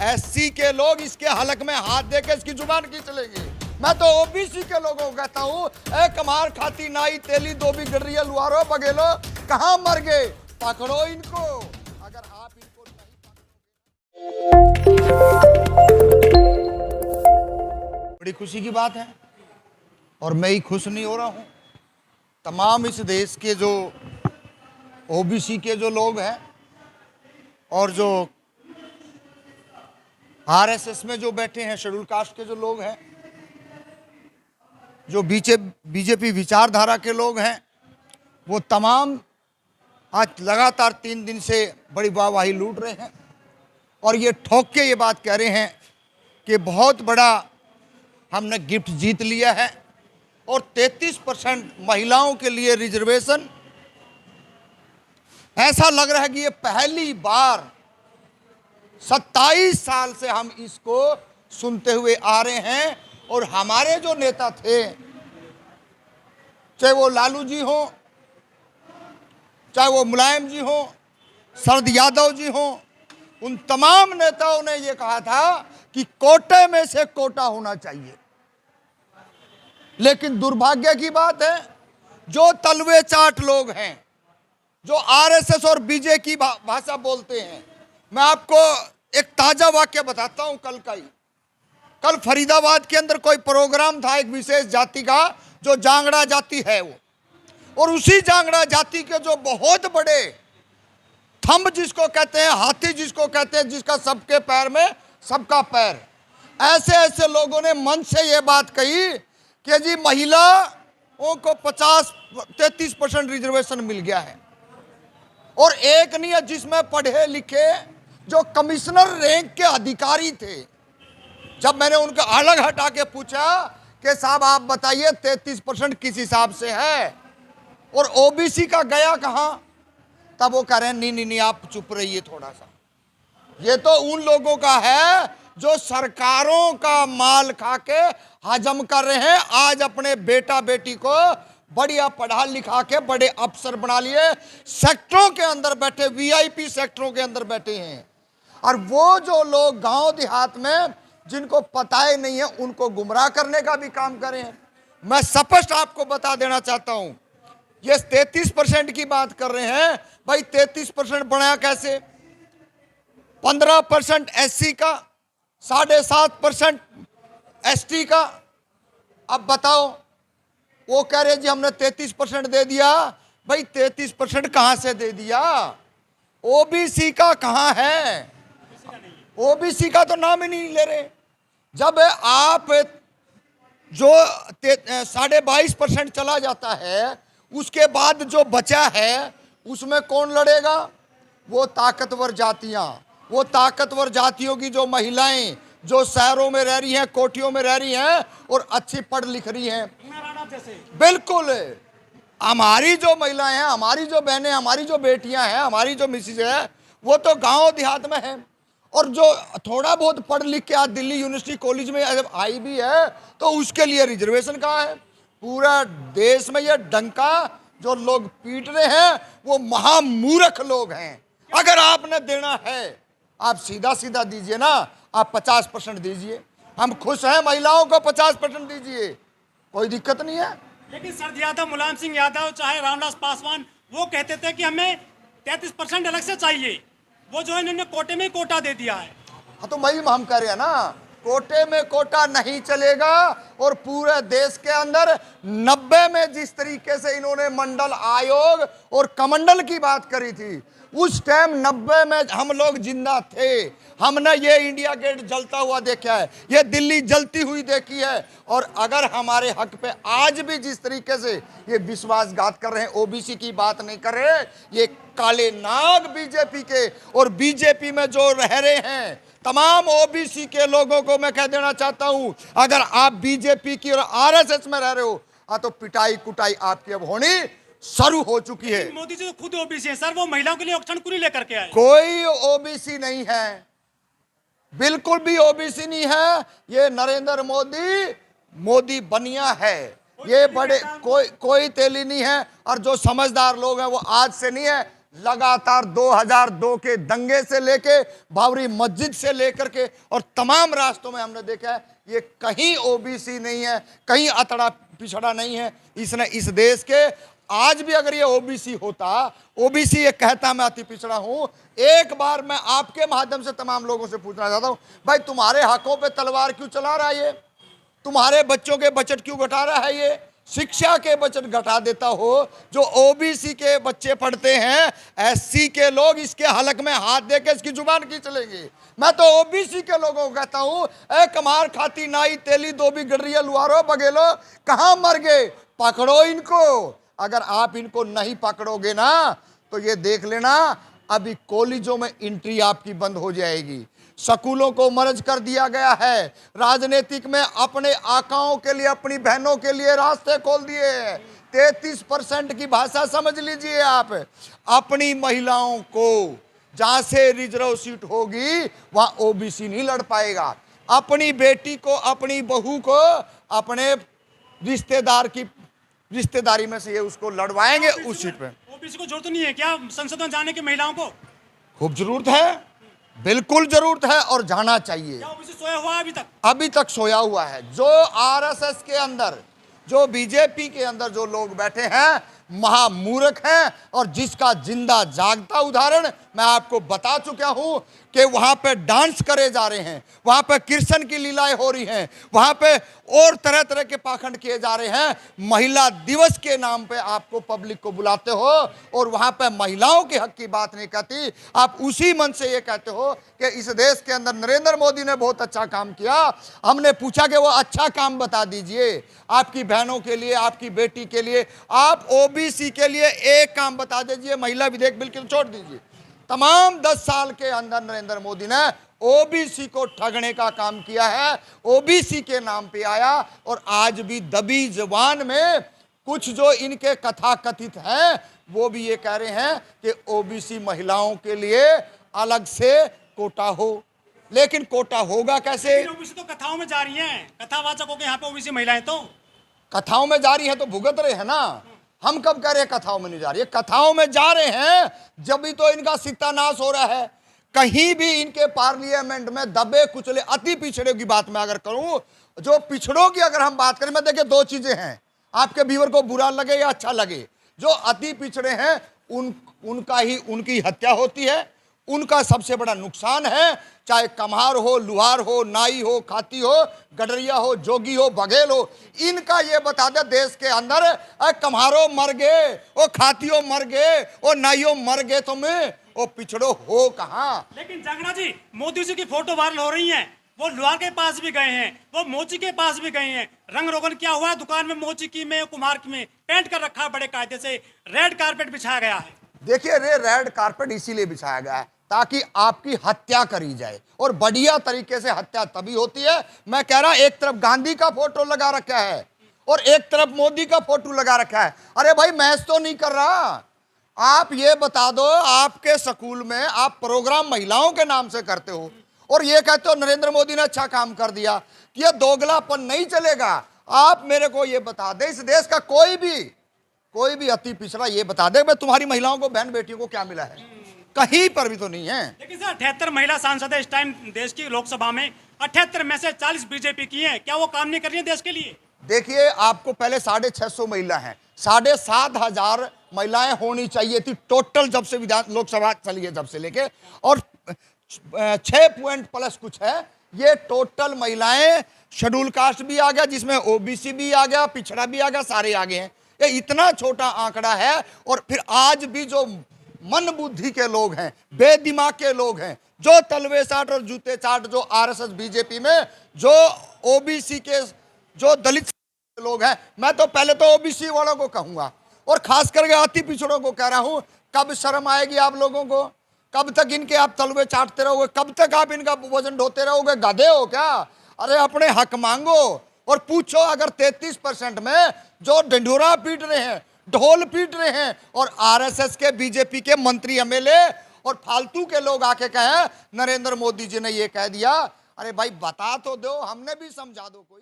SC के लोग इसके हलक में हाथ देके इसकी जुबान खींच लेंगे। मैं तो ओबीसी के लोगों को कहता हूँ, ए कमार खाती नाई तेली धोबी गडरिया लुआरो बगेलो, कहाँ मर गए, पकड़ो इनको। अगर आप इनको नहीं बड़ी खुशी की बात है, और मैं ही खुश नहीं हो रहा हूँ, तमाम इस देश के जो ओबीसी के जो लोग हैं और जो आरएसएस में जो बैठे हैं, शेड्यूल कास्ट के जो लोग हैं, जो बीजेपी विचारधारा के लोग हैं, वो तमाम आज लगातार 3 दिन से बड़ी वाहवाही लूट रहे हैं और ये ठोक के ये बात कह रहे हैं कि बहुत बड़ा हमने गिफ्ट जीत लिया है और 33% महिलाओं के लिए रिजर्वेशन। ऐसा लग रहा है कि ये पहली बार 27 साल से हम इसको सुनते हुए आ रहे हैं। और हमारे जो नेता थे, चाहे वो लालू जी हो, चाहे वो मुलायम जी हो, शरद यादव जी हो, उन तमाम नेताओं ने ये कहा था कि कोटे में से कोटा होना चाहिए। लेकिन दुर्भाग्य की बात है, जो तलवे चाट लोग हैं, जो आरएसएस और बीजे की भाषा बोलते हैं, मैं आपको एक ताजा वाक्य बताता हूं। कल का ही, कल फरीदाबाद के अंदर कोई प्रोग्राम था एक विशेष जाति का, जो जांगड़ा जाति है वो, और उसी जांगड़ा जाति के जो बहुत बड़े थंब जिसको कहते हैं, हाथी जिसको कहते हैं, जिसका सबके पैर में सबका पैर, ऐसे ऐसे लोगों ने मन से ये बात कही कि जी महिलाओं को 33% रिजर्वेशन मिल गया है। और एक नहीं है जिसमें पढ़े लिखे जो कमिश्नर रैंक के अधिकारी थे, जब मैंने उनका अलग हटा के पूछा कि साहब आप बताइए 33% किस हिसाब से है और ओबीसी का गया कहां, तब वो कह रहे हैं नहीं आप चुप रहिए थोड़ा सा। ये तो उन लोगों का है जो सरकारों का माल खा के हजम कर रहे हैं। आज अपने बेटा बेटी को बढ़िया पढ़ा लिखा के बड़े अफसर बना लिए, सेक्टरों के अंदर बैठे, वीआईपी सेक्टरों के अंदर बैठे हैं। और वो जो लोग गांव देहात में जिनको पता ही नहीं है, उनको गुमराह करने का भी काम कर रहे हैं। मैं स्पष्ट आपको बता देना चाहता हूं, ये 33% की बात कर रहे हैं, भाई 33% बनाया कैसे? 15% एससी का, 7.5% एसटी का। अब बताओ, वो कह रहे जी हमने 33% दे दिया। भाई 33% कहां से दे दिया? ओबीसी का कहां है? ओबीसी का तो नाम ही नहीं ले रहे। जब आप जो 22.5% चला जाता है, उसके बाद जो बचा है उसमें कौन लड़ेगा? वो ताकतवर जातियां, वो ताकतवर जातियों की जो महिलाएं जो शहरों में रह रही हैं, कोठियों में रह रही हैं और अच्छी पढ़ लिख रही हैं। बिल्कुल, हमारी जो महिलाएं हैं, हमारी जो बहनें, हमारी जो बेटियां हैं, हमारी जो मिसेज है, वो तो गांव देहात में है। और जो थोड़ा बहुत पढ़ लिख के आज दिल्ली यूनिवर्सिटी कॉलेज में जब आई भी है, तो उसके लिए रिजर्वेशन कहाँ है? पूरा देश में ये डंका जो लोग पीट रहे हैं वो महामूर्ख लोग हैं। अगर आपने देना है, आप सीधा सीधा दीजिए ना, आप 50% दीजिए। हम खुश हैं, महिलाओं को 50% दीजिए, कोई दिक्कत नहीं है। लेकिन शरद यादव, मुलायम सिंह यादव, चाहे रामविलास पासवान, वो कहते थे कि हमें 33% अलग से चाहिए। वो जो है इन्होंने कोटे में कोटा दे दिया है। हाँ, तो वही हम कह रहे हैं ना, कोटे में कोटा नहीं चलेगा। और पूरे देश के अंदर 90 में जिस तरीके से इन्होंने मंडल आयोग और कमंडल की बात करी थी, उस टाइम 90 में हम लोग जिंदा थे। हमने ये इंडिया गेट जलता हुआ देखा है, ये दिल्ली जलती हुई देखी है। और अगर हमारे हक पे आज भी जिस तरीके से ये विश्वासघात कर रहे हैं, ओबीसी की बात नहीं कर रहे, ये काले नाग बीजेपी के, और बीजेपी में जो रह रहे हैं तमाम ओबीसी के लोगों को मैं कह देना चाहता हूं, अगर आप बीजेपी की और आरएसएस में रह रहे हो, तो पिटाई कुटाई आपकी अब होनी शुरू हो चुकी है। मोदी जी तो खुद ओबीसी है सर, वो महिलाओं के लिए आरक्षण क्यों नहीं लेकर के आए? कोई ओबीसी नहीं है, बिल्कुल भी ओबीसी नहीं है। ये नरेंद्र मोदी बनिया है, ये बड़े कोई तेली नहीं है। और जो समझदार लोग हैं वो आज से नहीं है, लगातार 2002 के दंगे से लेके बाबरी मस्जिद से लेकर के और तमाम रास्तों में हमने देखा है ये कहीं ओबीसी नहीं है, कहीं अतड़ा पिछड़ा नहीं है। इसने इस देश के आज भी अगर ये ओबीसी होता, ओबीसी ये कहता मैं अति पिछड़ा हूं, एक बार मैं आपके माध्यम से तमाम लोगों से पूछना चाहता हूं, भाई तुम्हारे हकों पे तलवार क्यों चला रहा है ये? तुम्हारे बच्चों के बजट क्यों घटा रहा है ये? शिक्षा के बजट घटा देता हो, जो ओबीसी के बच्चे पढ़ते हैं, एससी के लोग इसके हलक में हाथ देके इसकी जुबान की चलेगी। मैं तो ओबीसी के लोगों को कहता हूं, ए कमार खाती नाई तेली धोबी गडरिया लुहारो बगेलो, कहां मर गए? पकड़ो इनको। अगर आप इनको नहीं पकड़ोगे ना तो ये देख लेना अभी कॉलेजों में एंट्री आपकी बंद हो जाएगी। स्कूलों को मर्ज कर दिया गया है, राजनीतिक में अपने आकाओं के लिए, अपनी बहनों के लिए रास्ते खोल दिए हैं। 33% की भाषा समझ लीजिए आप। अपनी महिलाओं को जहां से रिजर्व सीट होगी वहां ओबीसी नहीं लड़ पाएगा। अपनी बेटी को, अपनी बहू को अपने रिश्तेदार की रिश्तेदारी में से ये उसको लड़वाएंगे उस सीट पे। ओबीसी को जरूरत नहीं है क्या संसद में जाने की महिलाओं को? खूब जरूरत है, बिल्कुल जरूरत है और जाना चाहिए। क्या ओबीसी सोया हुआ है अभी तक? अभी तक सोया हुआ है। जो आरएसएस के अंदर, जो बीजेपी के अंदर जो लोग बैठे हैं महामूर्ख हैं, और जिसका जिंदा जागता उदाहरण मैं आपको बता चुका हूं कि वहां पे डांस करे जा रहे हैं, वहां पे कृष्ण की लीलाएं हो रही हैं, वहां पे और तरह तरह के पाखंड किए जा रहे हैं। महिला दिवस के नाम पे आपको पब्लिक को बुलाते हो और वहां पे महिलाओं के हक की बात नहीं कहती। आप उसी मन से ये कहते हो कि इस देश के अंदर नरेंद्र मोदी ने बहुत अच्छा काम किया। हमने पूछा कि वो अच्छा काम बता दीजिए, आपकी बहनों के लिए, आपकी बेटी के लिए, आप ओबीसी के लिए एक काम बता दीजिए। महिला विधेयक बिल्कुल छोड़ दीजिए। तमाम 10 साल के अंदर नरेंद्र मोदी ने ओबीसी को ठगने का काम किया है। ओबीसी के नाम पे आया और आज भी दबी जबान में कुछ जो इनके कथा कथित हैं वो भी ये कह रहे हैं कि ओबीसी महिलाओं के लिए अलग से कोटा हो। लेकिन कोटा होगा कैसे? ओबीसी तो कथाओं में जा रही हैं, कथावाचकों के यहाँ पे ओबीसी महिलाएं तो कथाओं में जा रही है तो भुगत रहे हैं ना। हम कब कह रहे हैं कथाओं में नहीं जा रही है? कथाओं में जा रहे हैं जब भी तो इनका सत्यानाश हो रहा है। कहीं भी इनके पार्लियामेंट में दबे कुचले अति पिछड़े की बात मैं अगर करूं, जो पिछड़ों की अगर हम बात करें, मैं देखिए दो चीजें हैं, आपके व्यूअर को बुरा लगे या अच्छा लगे। जो अति पिछड़े हैं उनकी हत्या होती है, उनका सबसे बड़ा नुकसान है। चाहे कम्हार हो, लुहार हो, नाई हो, खाती हो, गडरिया हो, जोगी हो, बघेल हो, इनका ये बता दे देश के अंदर कम्हारों मर गए, वो खातियों मर गए, वो नाइयों मर गए, तुम्हें वो पिछड़ो हो कहाँ? लेकिन जागना जी, मोदी जी की फोटो वायरल हो रही हैं, वो लुहार के पास भी गए हैं, वो मोची के पास भी गए हैं। रंग रोगन क्या हुआ? दुकान में मोची की में, कुम्हार की में पेंट कर रखा है, बड़े कायदे से रेड कारपेट बिछाया गया है। देखिए रेड कारपेट इसीलिए बिछाया गया है ताकि आपकी हत्या करी जाए, और बढ़िया तरीके से हत्या तभी होती है। मैं कह रहा एक तरफ गांधी का फोटो लगा रखा है और एक तरफ मोदी का फोटो लगा रखा है। अरे भाई मैच तो नहीं कर रहा। आप ये बता दो, आपके स्कूल में आप प्रोग्राम महिलाओं के नाम से करते हो और ये कहते हो नरेंद्र मोदी ने अच्छा काम कर दिया। ये दोगलापन नहीं चलेगा। आप मेरे को ये बता दे, इस देश का कोई भी अति पिछड़ा ये बता दे भाई तुम्हारी महिलाओं को, बहन बेटियों को क्या मिला है? कहीं पर भी तो नहीं है। लेकिन सर 78 महिला सांसद है इस टाइम देश की लोकसभा में, 78 में से 40 बीजेपी की हैं। क्या वो काम नहीं कर रही है देश के लिए? देखिए आपको पहले 650 महिला हैं, 7,500 महिलाएं होनी चाहिए थी टोटल जब से विधान लोकसभा चली है, जब से लेके, और 6 पॉइंट प्लस कुछ है। ये टोटल महिलाएं, शेड्यूल कास्ट भी आ गया, जिसमें ओबीसी भी आ गया, पिछड़ा भी आ गया, सारे आ गए हैं। ये इतना छोटा आंकड़ा है। और फिर आज भी जो मन बुद्धि के लोग हैं, बेदिमाग के लोग हैं, जो तलवे चाट और जूते चाट, जो आरएसएस बीजेपी में, जो ओबीसी के, जो दलित लोग हैं, मैं तो पहले तो ओबीसी वालों को कहूंगा और खास करके अति पिछड़ों को कह रहा हूं, कब शर्म आएगी आप लोगों को? कब तक इनके आप तलवे चाटते रहोगे? कब तक आप इनका वजन ढोते रहोगे? गधे हो क्या? अरे अपने हक मांगो और पूछो। अगर 33% में जो ढिंढोरा पीट रहे हैं, ढोल पीट रहे हैं, और आरएसएस के, बीजेपी के मंत्री, एमएलए और फालतू के लोग आके कहें नरेंद्र मोदी जी ने ये कह दिया, अरे भाई बता तो दो, हमने भी समझा दो कोई।